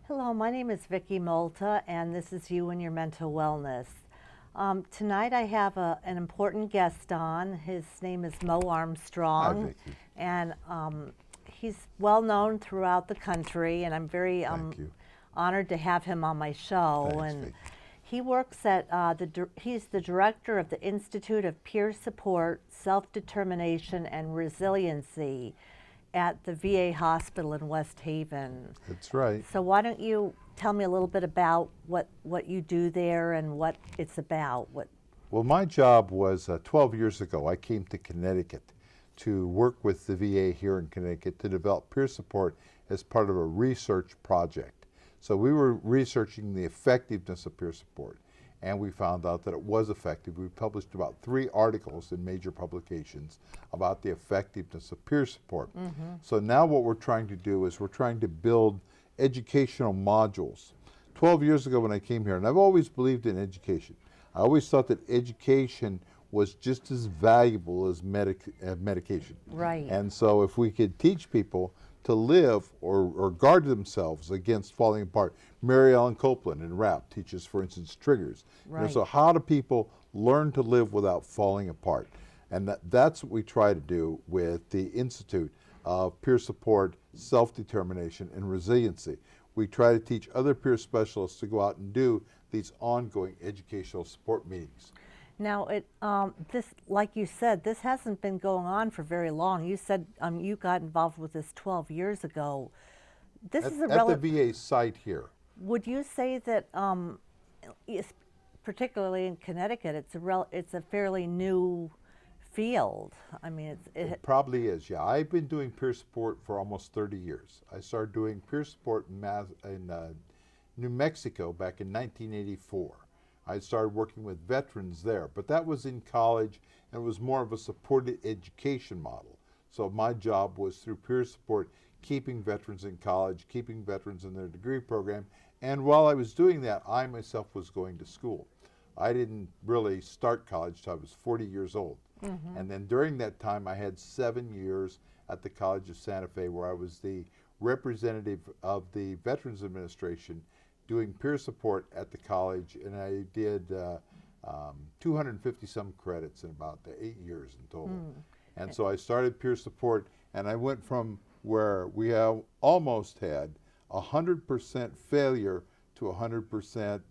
Hello, my name is Vicki Molta, and this is You and Your Mental Wellness. Tonight I have an important guest on. His name is Mo Hi, Armstrong, Vicki. and he's well known throughout the country, and I'm very Thank you. honored to have him on my show. Thanks, And Vicki. he works at he's the director of the Institute of Peer Support, Self-Determination, and Resiliency at the VA hospital in West Haven. That's right. So why don't you tell me a little bit about what you do there and what it's about? Well, my job was 12 years ago. I came to Connecticut to work with the VA here in Connecticut to develop peer support as part of a research project. So we were researching the effectiveness of peer support, and we found out that it was effective. We published about 3 articles in major publications about the effectiveness of peer support. So now what we're trying to do is we're trying to build educational modules. 12 years ago when I came here, and I've always believed in education, I always thought that education was just as valuable as medication. Right. And so if we could teach people to live or guard themselves against falling apart. Mary Ellen Copeland in RAP teaches, for instance, triggers. Right. So how do people learn to live without falling apart? And that's what we try to do with the Institute of Peer Support, Self-Determination, and Resiliency. We try to teach other peer specialists to go out and do these ongoing educational support meetings. Now, this, like you said, this hasn't been going on for very long. You said you got involved with this 12 years ago. This is a At the VA site here. Would you say that, particularly in Connecticut, it's a fairly new field? I mean, It probably is, yeah. I've been doing peer support for almost 30 years. I started doing peer support in New Mexico back in 1984. I started working with veterans there, but that was in college, and it was more of a supported education model. So my job was through peer support, keeping veterans in college, keeping veterans in their degree program, and while I was doing that, I myself was going to school. I didn't really start college till I was 40 years old. And then during that time, I had 7 years at the College of Santa Fe, where I was the representative of the Veterans Administration doing peer support at the college, and I did 250 some credits in about 8 years in total. And so I started peer support, and I went from where we have almost had 100% failure to 100%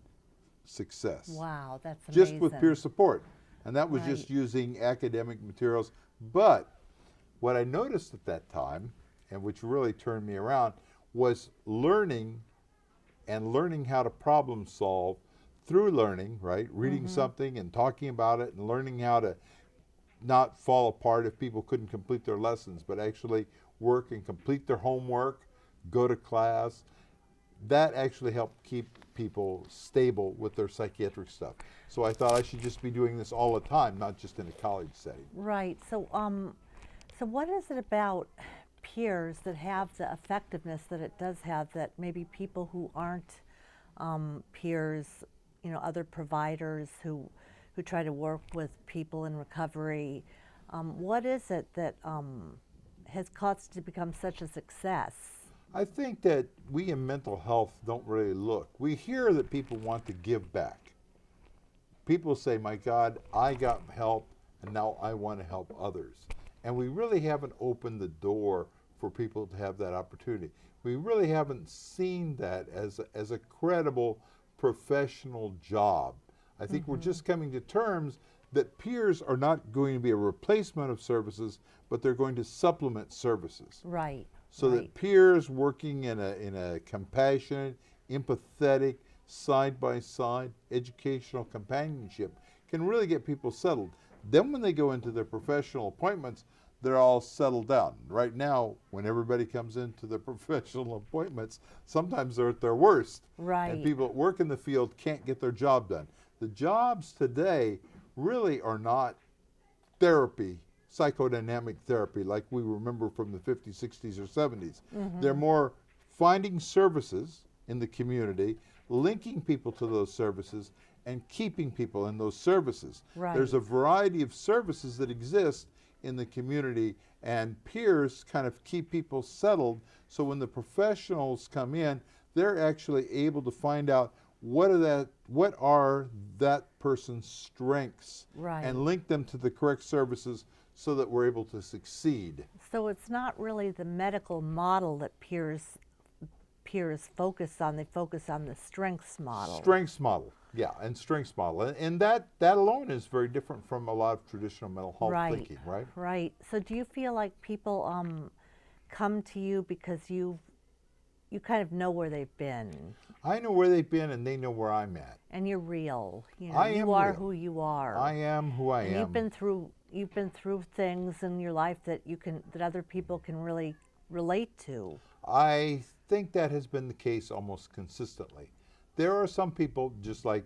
success. wow, that's amazing. Just with peer support. And that was just Right. using academic materials. But what I noticed at that time, and which really turned me around, was learning and learning how to problem solve through learning, right? Reading something and talking about it and learning how to not fall apart if people couldn't complete their lessons, but actually work and complete their homework, go to class. That actually helped keep people stable with their psychiatric stuff. So I thought I should just be doing this all the time, not just in a college setting. Right. So what is it about peers that have the effectiveness that it does have that maybe people who aren't peers, other providers who try to work with people in recovery, what is it that has caused it to become such a success? I think that we in mental health don't really look. We hear that people want to give back. People say, my God, I got help and now I want to help others. And we really haven't opened the door for people to have that opportunity. We really haven't seen that as a credible professional job. I think we're just coming to terms that peers are not going to be a replacement of services, but they're going to supplement services. Right. So right. that peers working in a compassionate, empathetic, side-by-side educational companionship can really get people settled. Then when they go into their professional appointments, they're all settled down. Right now, when everybody comes into their professional appointments, sometimes they're at their worst. Right. And people that work in the field can't get their job done. The jobs today really are not therapy, psychodynamic therapy like we remember from the 50s, 60s, or 70s. They're more finding services in the community, linking people to those services, and keeping people in those services. Right. There's a variety of services that exist in the community, and peers kind of keep people settled, so when the professionals come in, they're actually able to find out what are that person's strengths Right. and link them to the correct services so that we're able to succeed. So it's not really the medical model that peers focus on. They focus on the strengths model. Strengths model, yeah, and strengths model, and that alone is very different from a lot of traditional mental health Right. thinking, right? Right. So do you feel like people come to you because you kind of know where they've been I know where they've been, and they know where I'm at. and you're real. You know, I you am are real. who you are. I am who I And am. you've been through things in your life that that other people can really relate to. I think that has been the case almost consistently. There are some people, just like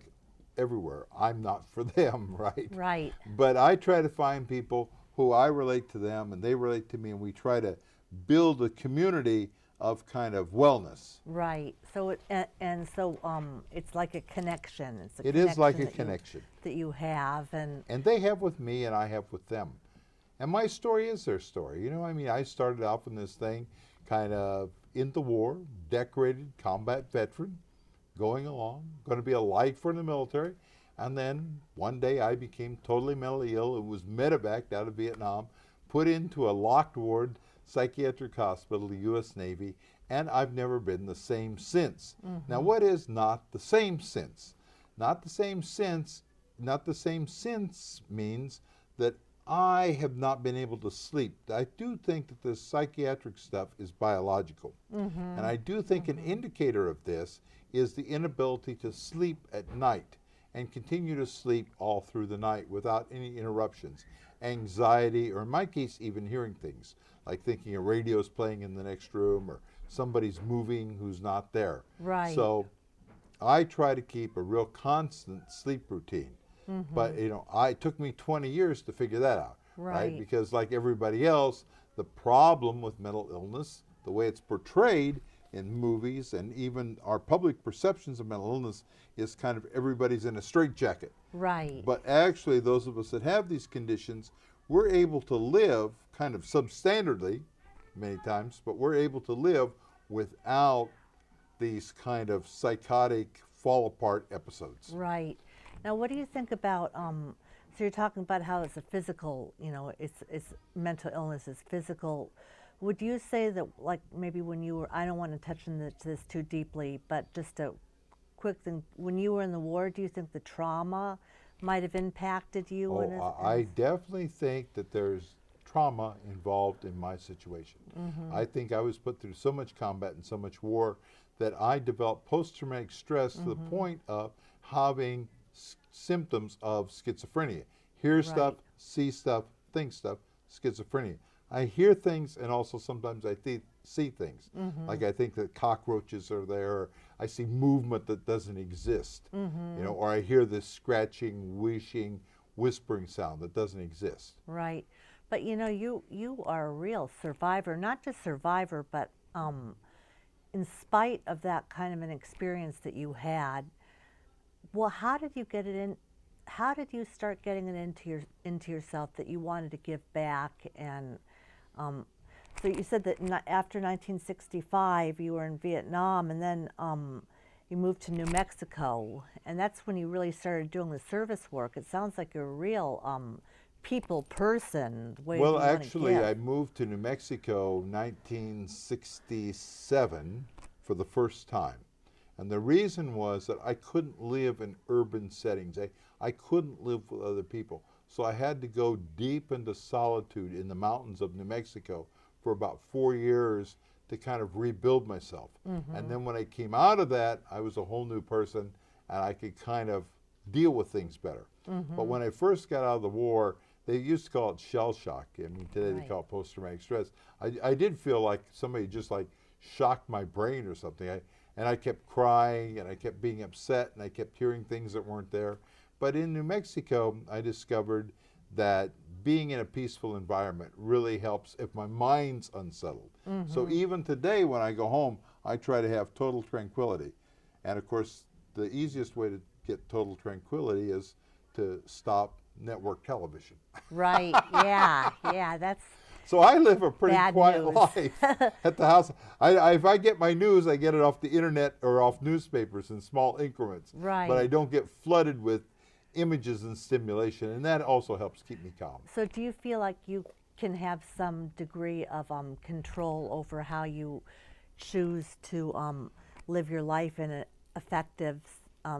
everywhere, I'm not for them, right? Right. But I try to find people who I relate to them and they relate to me, and we try to build a community of kind of wellness. Right. So it's like a connection. It's a It is like a that you- connection. that you have, and And they have with me and I have with them. And my story is their story. You know, I mean, I started off in this thing kind of in the war, decorated combat veteran, going along, going to be a lifer in the military. And then one day I became totally mentally ill and was medevaced out of Vietnam, put into a locked ward psychiatric hospital, the U.S. Navy, and I've never been the same since. Now, what is not the same since? Not the same since means that I have not been able to sleep. I do think that the psychiatric stuff is biological. And I do think an indicator of this is the inability to sleep at night and continue to sleep all through the night without any interruptions. Anxiety, or in my case, even hearing things, like thinking a radio's playing in the next room or somebody's moving who's not there. Right. So I try to keep a real constant sleep routine. But you know, it took me 20 years to figure that out, Right. Because like everybody else, the problem with mental illness, the way it's portrayed in movies and even our public perceptions of mental illness, is kind of everybody's in a straitjacket. right. But actually, those of us that have these conditions, we're able to live kind of substandardly many times, but we're able to live without these kind of psychotic fall apart episodes. Right. Now, what do you think about? So you're talking about how it's a physical, you know, it's mental illness is physical. Would you say that, like maybe when you were, I don't want to touch into this too deeply, but just a quick thing, when you were in the war, do you think the trauma might have impacted you? I definitely think that there's trauma involved in my situation. I think I was put through so much combat and so much war that I developed post-traumatic stress to the point of having symptoms of schizophrenia. Hear stuff, see stuff, think stuff, schizophrenia. I hear things, and also sometimes I see things. Like I think that cockroaches are there, or I see movement that doesn't exist. You know, or I hear this scratching, whooshing, whispering sound that doesn't exist. Right. But you know, you are a real survivor, not just survivor, but in spite of that kind of an experience that you had, well, how did you get it in? How did you start getting it into yourself that you wanted to give back? And so you said that after 1965 you were in Vietnam, and then you moved to New Mexico, and that's when you really started doing the service work. It sounds like you're a real people person. The way Well, you wanna actually, give. I moved to New Mexico 1967 for the first time. And the reason was that I couldn't live in urban settings. I couldn't live with other people. So I had to go deep into solitude in the mountains of New Mexico for about 4 years to kind of rebuild myself. And then when I came out of that, I was a whole new person and I could kind of deal with things better. But when I first got out of the war, they used to call it shell shock. I mean, today they Right. call it post-traumatic stress. I did feel like somebody just like shocked my brain or something. And I kept crying and I kept being upset and I kept hearing things that weren't there. But in New Mexico, I discovered that being in a peaceful environment really helps if my mind's unsettled. So even today when I go home, I try to have total tranquility. And of course, the easiest way to get total tranquility is to stop network television. Right. Yeah. Yeah. So I live a pretty Bad quiet news. life at the house. If I get my news, I get it off the internet or off newspapers in small increments. Right. But I don't get flooded with images and stimulation, and that also helps keep me calm. So do you feel like you can have some degree of control over how you choose to live your life in an effective,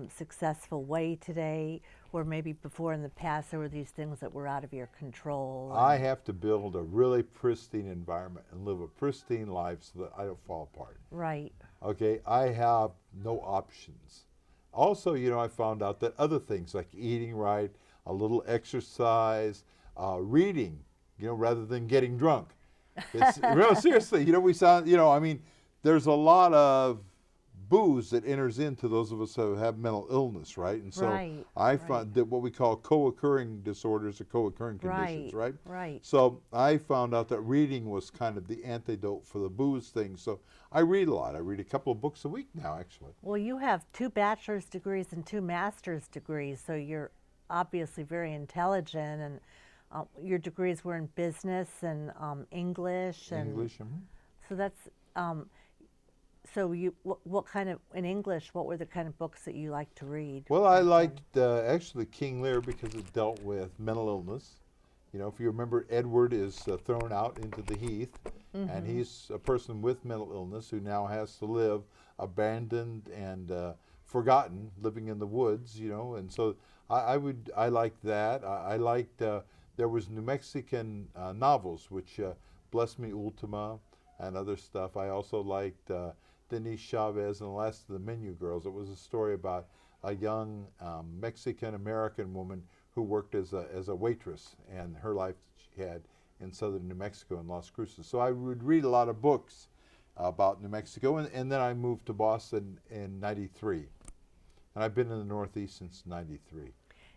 successful way today? Or maybe before in the past there were these things that were out of your control? I have to build a really pristine environment and live a pristine life so that I don't fall apart. Right. Okay, I have no options. Also, I found out that other things like eating right, a little exercise, reading, rather than getting drunk. It's real seriously, there's a lot of booze that enters into those of us who have mental illness, right? And so Right, I found that what we call co-occurring disorders or co-occurring conditions, right? Right. So I found out that reading was kind of the antidote for the booze thing. So I read a lot. I read a couple of books a week now, actually. Well, you have 2 bachelor's degrees and 2 master's degrees, so you're obviously very intelligent. And your degrees were in business and English. And English. so that's so you what kind of in English? What were the kind of books that you liked to read? Well, I back liked actually King Lear because it dealt with mental illness. If you remember, Edward is thrown out into the heath, and he's a person with mental illness who now has to live abandoned and forgotten, living in the woods. And so I liked that. I liked there was New Mexican novels, which Bless Me Ultima and other stuff. I also liked Denise Chavez and the Last of the Menu Girls. It was a story about a young Mexican-American woman who worked as a waitress, and her life she had in southern New Mexico in Las Cruces. So I would read a lot of books about New Mexico, and then I moved to Boston in '93. And I've been in the Northeast since '93.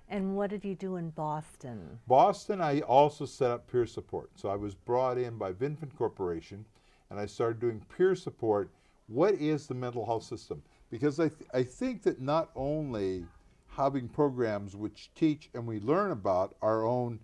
And what did you do in Boston? Boston, I also set up peer support. So I was brought in by Vinfin Corporation, and I started doing peer support. What is the mental health system? Because I think that not only having programs which teach and we learn about our own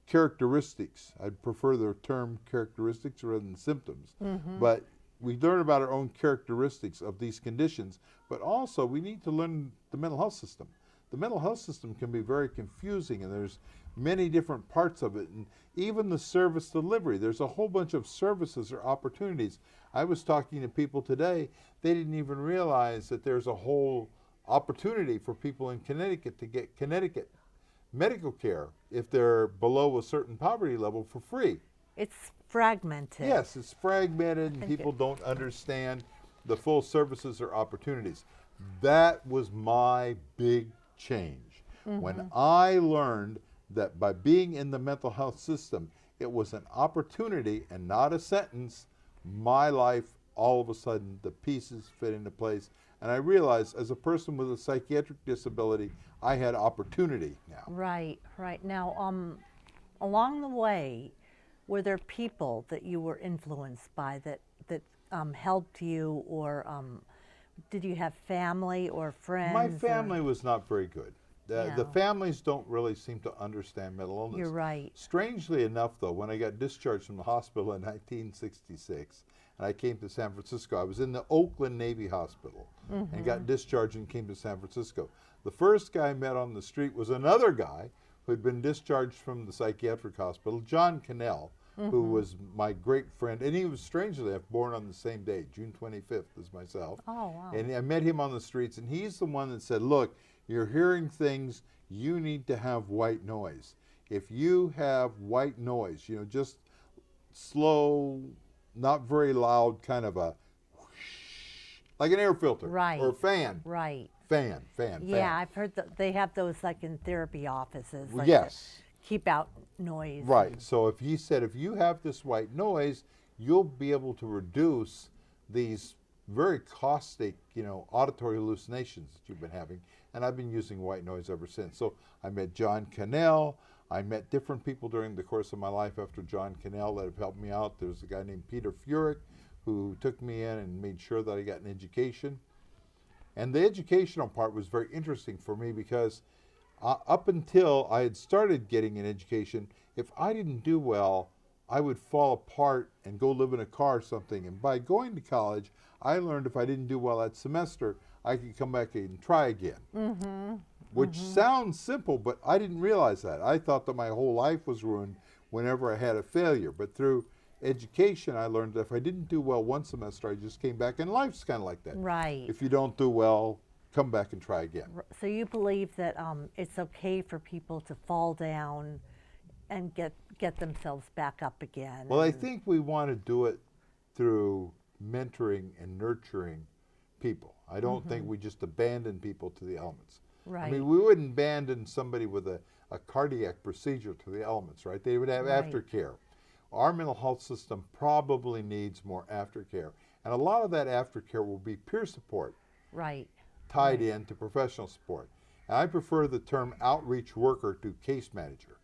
characteristics, I'd prefer the term characteristics rather than symptoms, but we learn about our own characteristics of these conditions, but also we need to learn the mental health system. The mental health system can be very confusing, and there's many different parts of it, and even the service delivery. There's a whole bunch of services or opportunities. I was talking to people today, they didn't even realize that there's a whole opportunity for people in Connecticut to get Connecticut medical care if they're below a certain poverty level for free. It's fragmented. Yes, it's fragmented and people don't understand the full services or opportunities. That was my big change. When I learned that by being in the mental health system, it was an opportunity and not a sentence, my life, all of a sudden, the pieces fit into place. And I realized as a person with a psychiatric disability, I had opportunity now. Right, right. Now, along the way, were there people that you were influenced by that helped you, or did you have family or friends? My family was not very good. The Yeah. families don't really seem to understand mental illness. You're right. Strangely enough, though, when I got discharged from the hospital in 1966, and I came to San Francisco, I was in the Oakland Navy Hospital and got discharged and came to San Francisco. The first guy I met on the street was another guy who had been discharged from the psychiatric hospital, John Cannell, who was my great friend, and he was strangely enough born on the same day, June 25th, as myself. Oh, wow. And I met him on the streets, and he's the one that said, look, you're hearing things, you need to have white noise. If you have white noise, just slow, not very loud, kind of a whoosh, like an air filter Right. or a fan. Right. Fan. Yeah, I've heard that they have those like in therapy offices. Like Yes. to keep out noise. Right. So if he said, if you have this white noise, you'll be able to reduce these very caustic, auditory hallucinations that you've been having. And I've been using white noise ever since. So I met John Cannell. I met different people during the course of my life after John Cannell that have helped me out. There's a guy named Peter Furyk who took me in and made sure that I got an education. And the educational part was very interesting for me because up until I had started getting an education, if I didn't do well, I would fall apart and go live in a car or something. And by going to college, I learned if I didn't do well that semester, I could come back and try again. Which sounds simple, but I didn't realize that. I thought that my whole life was ruined whenever I had a failure. But through education, I learned that if I didn't do well one semester, I just came back. And life's kind of like that. Right. If you don't do well, come back and try again. So you believe that it's okay for people to fall down and get themselves back up again? Well, I think we want to do it through mentoring and nurturing people. I don't think we just abandon people to the elements. Right. I mean, we wouldn't abandon somebody with a cardiac procedure to the elements, right? They would have Right. aftercare. Our mental health system probably needs more aftercare. And a lot of that aftercare will be peer support Right. tied in to professional support. And I prefer the term outreach worker to case manager.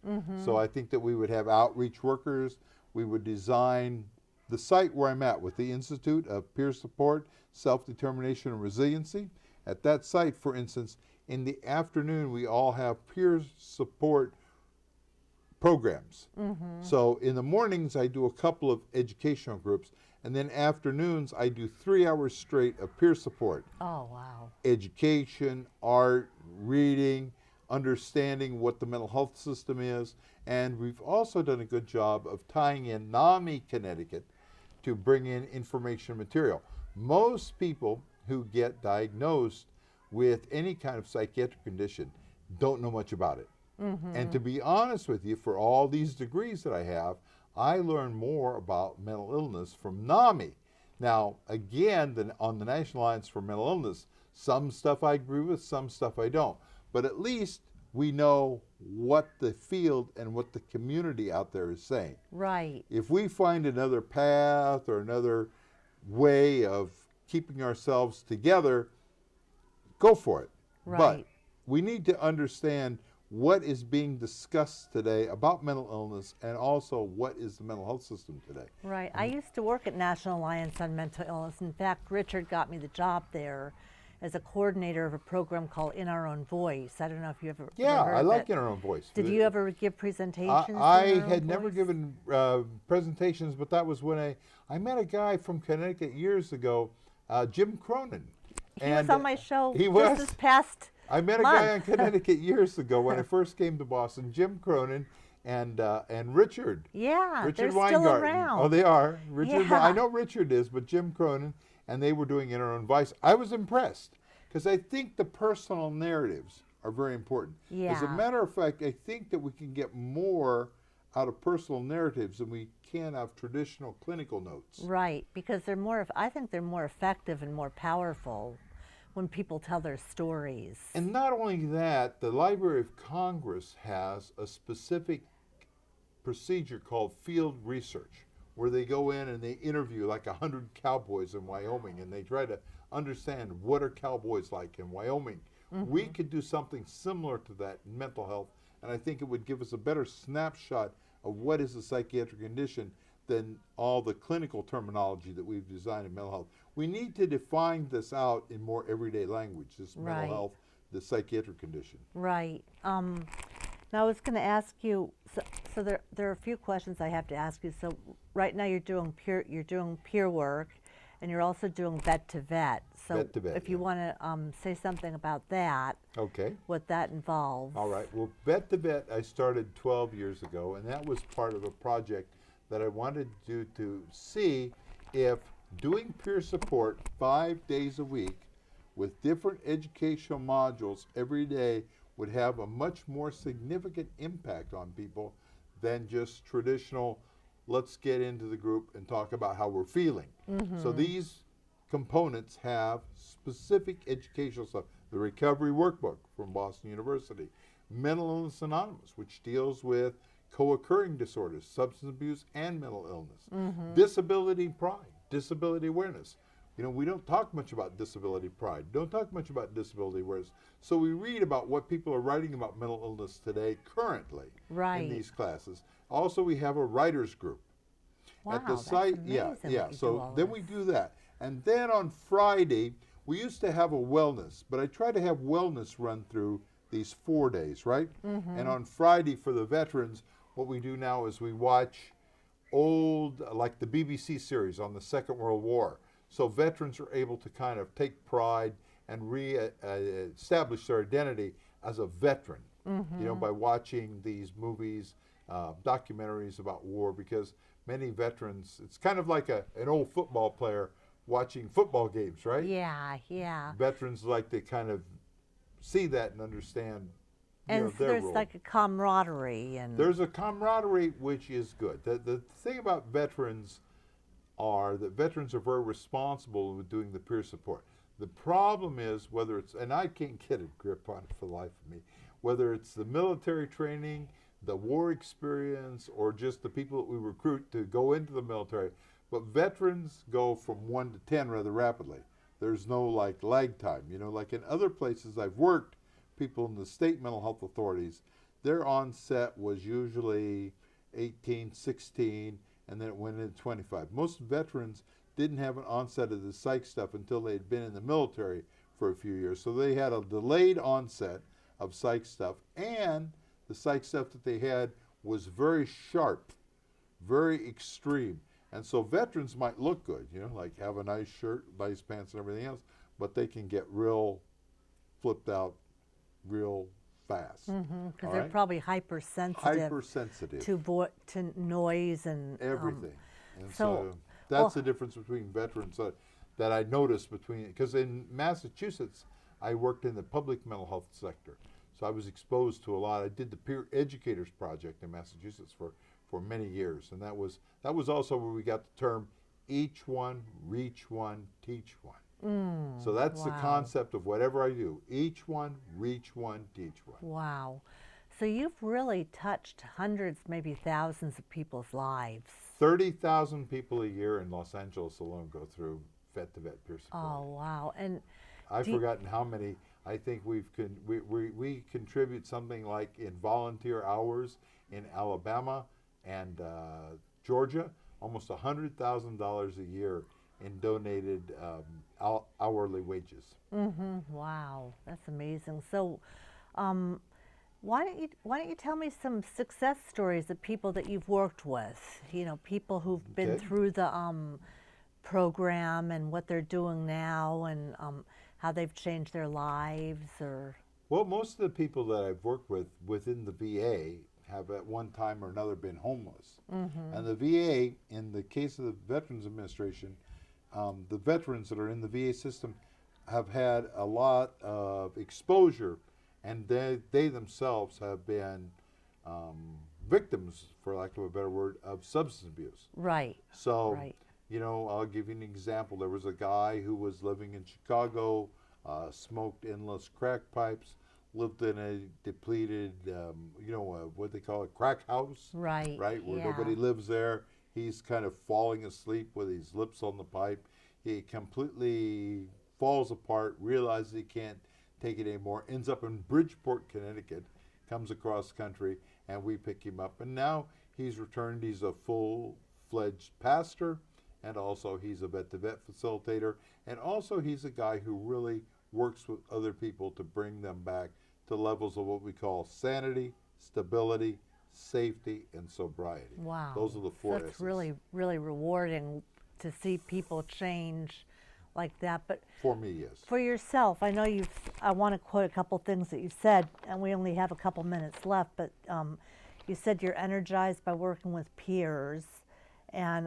So I think that we would have outreach workers. We would design the site where I'm at with the Institute of Peer Support, Self-Determination, and Resiliency. At that site, for instance, in the afternoon, we all have peer support programs. So in the mornings, I do a couple of educational groups, and then afternoons, I do 3 hours straight of peer support. Oh, wow. Education, art, reading, understanding what the mental health system is. And we've also done a good job of tying in NAMI Connecticut to bring in information material. Most people who get diagnosed with any kind of psychiatric condition don't know much about it. And to be honest with you, for all these degrees that I have, I learn more about mental illness from NAMI. Now, again, on the National Alliance for Mental Illness, some stuff I agree with, some stuff I don't. But at least we know what the field and what the community out there is saying. Right. If we find another path or another way of keeping ourselves together, go for it. But Right. we need to understand what is being discussed today about mental illness and also what is the mental health system today. Right. I used to work at National Alliance on Mental Illness. In fact, Richard got me the job there as a coordinator of a program called In Our Own Voice. I don't know if you ever Yeah, heard I of like it. In Our Own Voice. Did you ever give presentations? to I In Our Own had never Voice? given presentations, but that was when I met a guy from Connecticut years ago, Jim Cronin. He was on my show He just was? this past I met a guy in month. Connecticut years ago when I first came to Boston, Jim Cronin and Richard. Yeah, Richard they're still Weingarten. around. Oh, they are. Richard. Yeah. I know Richard is, but Jim Cronin, and they were doing In Our Own Voice. I was impressed because I think the personal narratives are very important. As a Yeah. matter of fact, I think that we can get more out of personal narratives than we can out of traditional clinical notes. Right, because I think they're more effective and more powerful when people tell their stories. And not only that, the Library of Congress has a specific procedure called field research, where they go in and they interview like 100 cowboys in Wyoming, and they try to understand what are cowboys like in Wyoming. We could do something similar to that in mental health, and I think it would give us a better snapshot of what is a psychiatric condition than all the clinical terminology that we've designed in mental health. We need to define this out in more everyday language, this Right. mental health, the psychiatric condition. Right. Now I was going to ask you. So there are a few questions I have to ask you. So right now you're doing peer work, and you're also doing vet to vet. So Vet to vet, if you yeah. want to say something about that, Okay. what that involves. All right. Well, Vet to Vet I started 12 years ago, and that was part of a project that I wanted to do to see if doing peer support 5 days a week with different educational modules every day would have a much more significant impact on people than just traditional, let's get into the group and talk about how we're feeling. So these components have specific educational stuff. The Recovery Workbook from Boston University, Mental Illness Anonymous, which deals with co-occurring disorders, substance abuse, and mental illness. Disability pride, disability awareness. You know, we don't talk much about disability pride, don't talk much about disability awareness. So we read about what people are writing about mental illness today currently Right. in these classes. Also, we have a writers group. Wow, At the that's site, amazing yeah. that you do So all then this. we do that. And then on Friday, we used to have a wellness, but I try to have wellness run through these 4 days, right? And on Friday for the veterans, what we do now is we watch old, like the BBC series on the Second World War. So veterans are able to kind of take pride and re-establish their identity as a veteran, you know, by watching these movies, documentaries about war, because many veterans, it's kind of like an old football player watching football games, right? Yeah, yeah. Veterans like to kind of see that and understand, you And know, so their there's role. like a camaraderie and There's a camaraderie, which is good. The thing about veterans are that veterans are very responsible with doing the peer support. The problem is whether it's, and I can't get a grip on it for the life of me, whether it's the military training, the war experience, or just the people that we recruit to go into the military. But veterans go from 1 to 10 rather rapidly. There's no like lag time. You know, like in other places I've worked, people in the state mental health authorities, their onset was usually 18, 16, and then it went into 25. Most veterans didn't have an onset of the psych stuff until they had been in the military for a few years. So they had a delayed onset of psych stuff, and the psych stuff that they had was very sharp, very extreme. And so veterans might look good, you know, like have a nice shirt, nice pants, and everything else, but they can get real flipped out real fast. because all they're right? probably hypersensitive Hypersensitive. to noise and Everything. And so- so that's well- the difference between veterans that I noticed between, because in Massachusetts, I worked in the public mental health sector. So I was exposed to a lot. I did the Peer Educators Project in Massachusetts for many years. And that was also where we got the term, each one, reach one, teach one. So that's the wow. concept of whatever I do. Each one, reach one, teach one. wow. So you've really touched hundreds, maybe thousands of people's lives. 30,000 people a year in Los Angeles alone go through vet-to-vet peer support. Oh wow. And I've do you- forgotten how many. I think we contribute something like in volunteer hours in Alabama and Georgia, almost $100,000 a year in donated hourly wages. wow, that's amazing. So why don't you tell me some success stories of people that you've worked with? You know, people who've been Okay. through the program and what they're doing now, and how they've changed their lives, or Well, most of the people that I've worked with within the VA have at one time or another been homeless. And the VA, in the case of the Veterans Administration, the veterans that are in the VA system have had a lot of exposure, and they themselves have been victims, for lack of a better word, of substance abuse. right, So, right. you know, I'll give you an example. There was a guy who was living in Chicago, smoked endless crack pipes, lived in a depleted, you know, what they call a crack house, Right, right, where yeah. nobody lives there. He's kind of falling asleep with his lips on the pipe. He completely falls apart, realizes he can't take it anymore, ends up in Bridgeport, Connecticut, comes across country, and we pick him up. And now he's returned. He's a full-fledged pastor, and also he's a vet-to-vet facilitator, and also he's a guy who really works with other people to bring them back to levels of what we call sanity, stability, safety, and sobriety. Wow. Those are the four That's S's. really, really rewarding to see people change like that. But For me, yes. for yourself, I know I want to quote a couple things that you said, and we only have a couple minutes left, but you said you're energized by working with peers, and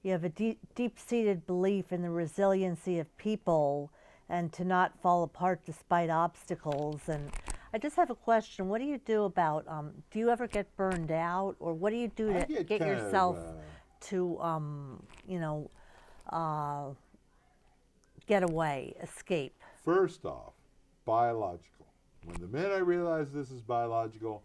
you have a deep-seated belief in the resiliency of people and to not fall apart despite obstacles. And I just have a question. What do you do about, do you ever get burned out, or what do you do I to get get kind of, yourself to, you know, get away, escape? First off, biological. When the minute I realize this is biological,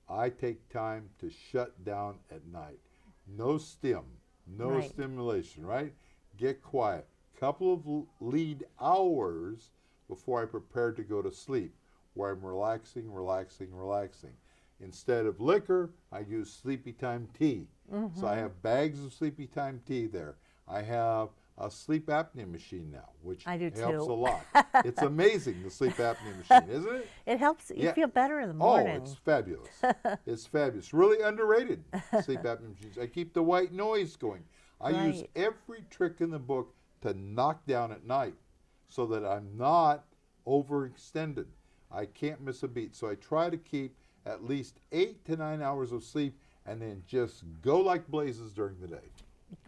I take time to shut down at night. No stim, no Right. stimulation, right? Get quiet. Couple of lead hours before I prepare to go to sleep, where I'm relaxing, relaxing, relaxing. Instead of liquor, I use sleepy time tea. So I have bags of sleepy time tea there. I have a sleep apnea machine now, which I do helps too. a lot. It's amazing, the sleep apnea machine, isn't it? It helps you Yeah. feel better in the Oh, morning. it's fabulous. It's fabulous. Really underrated, sleep apnea machines. I keep the white noise going. I use Right. every trick in the book to knock down at night so that I'm not overextended. I can't miss a beat. So I try to keep at least 8 to 9 hours of sleep and then just go like blazes during the day.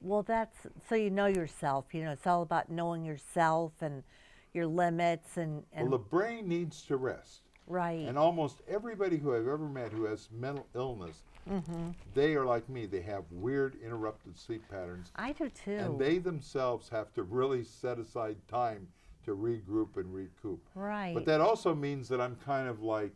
Well, that's so you know yourself. You know, it's all about knowing yourself and your limits and Well, the brain needs to rest. right. And almost everybody who I've ever met who has mental illness, they are like me. They have weird interrupted sleep patterns. I do too. And they themselves have to really set aside time to regroup and recoup. Right. But that also means that I'm kind of like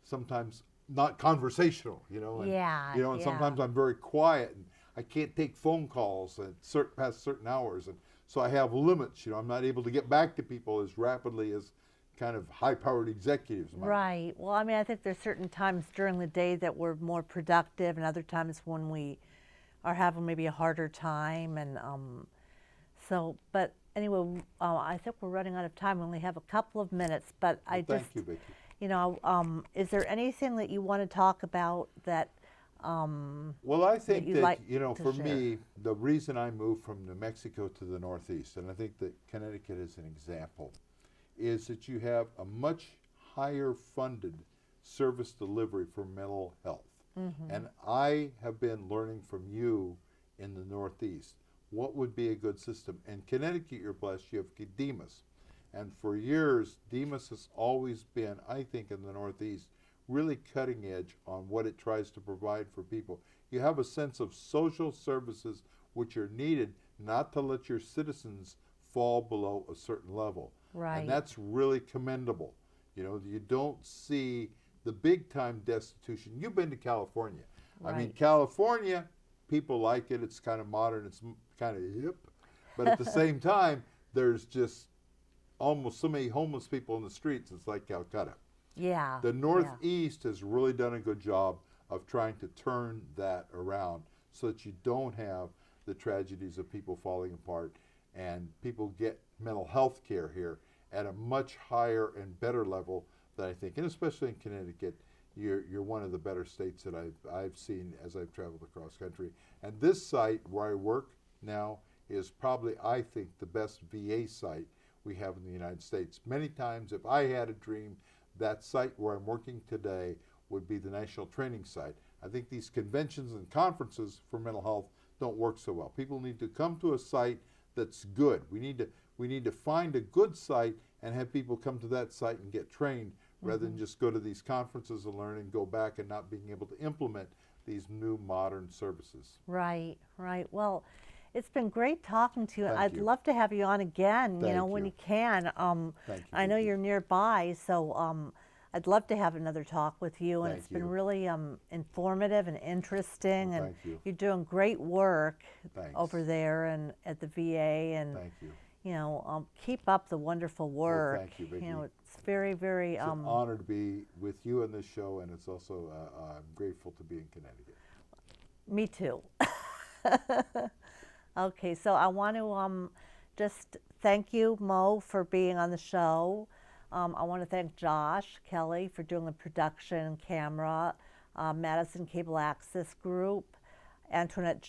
sometimes not conversational, you know. And, Yeah, You know, and yeah. sometimes I'm very quiet and I can't take phone calls at past certain hours. And so I have limits, you know. I'm not able to get back to people as rapidly as kind of high-powered executives might. Right. Well, I mean, I think there's certain times during the day that we're more productive, and other times when we are having maybe a harder time. And so, but anyway, I think we're running out of time. We only have a couple of minutes, but I Well, thank just, you, Vicki. you know, is there anything that you want to talk about that? Well, I think you'd that, like you know, to for share. me, the reason I moved from New Mexico to the Northeast, and I think that Connecticut is an example, is that you have a much higher funded service delivery for mental health. And I have been learning from you in the Northeast what would be a good system. In Connecticut, you're blessed, you have DEMAS. And for years, DEMAS has always been, I think, in the Northeast, really cutting edge on what it tries to provide for people. You have a sense of social services which are needed not to let your citizens fall below a certain level. Right. And that's really commendable. You know, you don't see the big time destitution. You've been to California. I mean, Right. California, people like it. It's kind of modern. It's kind of hip. But at the same time, there's just almost so many homeless people in the streets. It's like Calcutta. Yeah. The yeah. Northeast has really done a good job of trying to turn that around so that you don't have the tragedies of people falling apart, and people get mental health care here at a much higher and better level than I think. And especially in Connecticut, you're one of the better states that I've seen as I've traveled across country. And this site where I work now is probably, I think, the best VA site we have in the United States. Many times, if I had a dream, that site where I'm working today would be the national training site. I think these conventions and conferences for mental health don't work so well. People need to come to a site that's good. We need to find a good site and have people come to that site and get trained rather than just go to these conferences and learn and go back and not being able to implement these new modern services. Right, right. Well, it's been great talking to you. Thank I'd you. love to have you on again, you know, Thank when you. you can. Thank you, I know Vicki. you're nearby, so I'd love to have another talk with you. And Thank it's been you. really informative and interesting. Well, and thank you. you're doing great work Thanks. over there and at the VA. And Thank you. you know, keep up the wonderful work. thank you, Vicki. You know, it's very, very. It's an honor to be with you on this show, and it's also I'm grateful to be in Connecticut. Me too. Okay, so I want to just thank you, Mo, for being on the show. I want to thank Josh Kelly for doing the production and camera, Madison Cable Access Group, Antoinette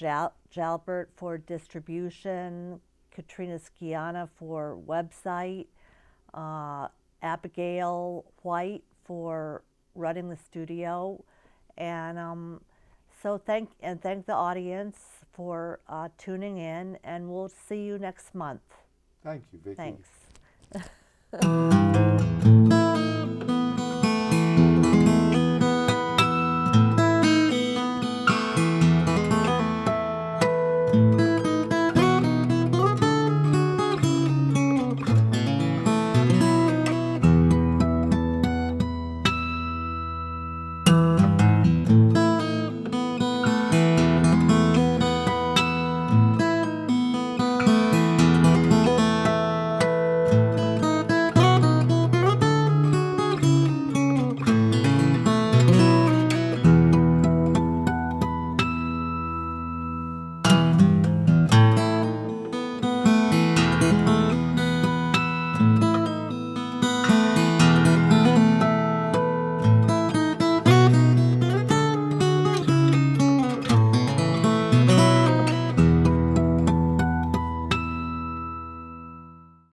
Jalbert for distribution, Katrina Skiana for website, Abigail White for running the studio, and so thank the audience for tuning in, and we'll see you next month. Thank you, Vicki. Thanks.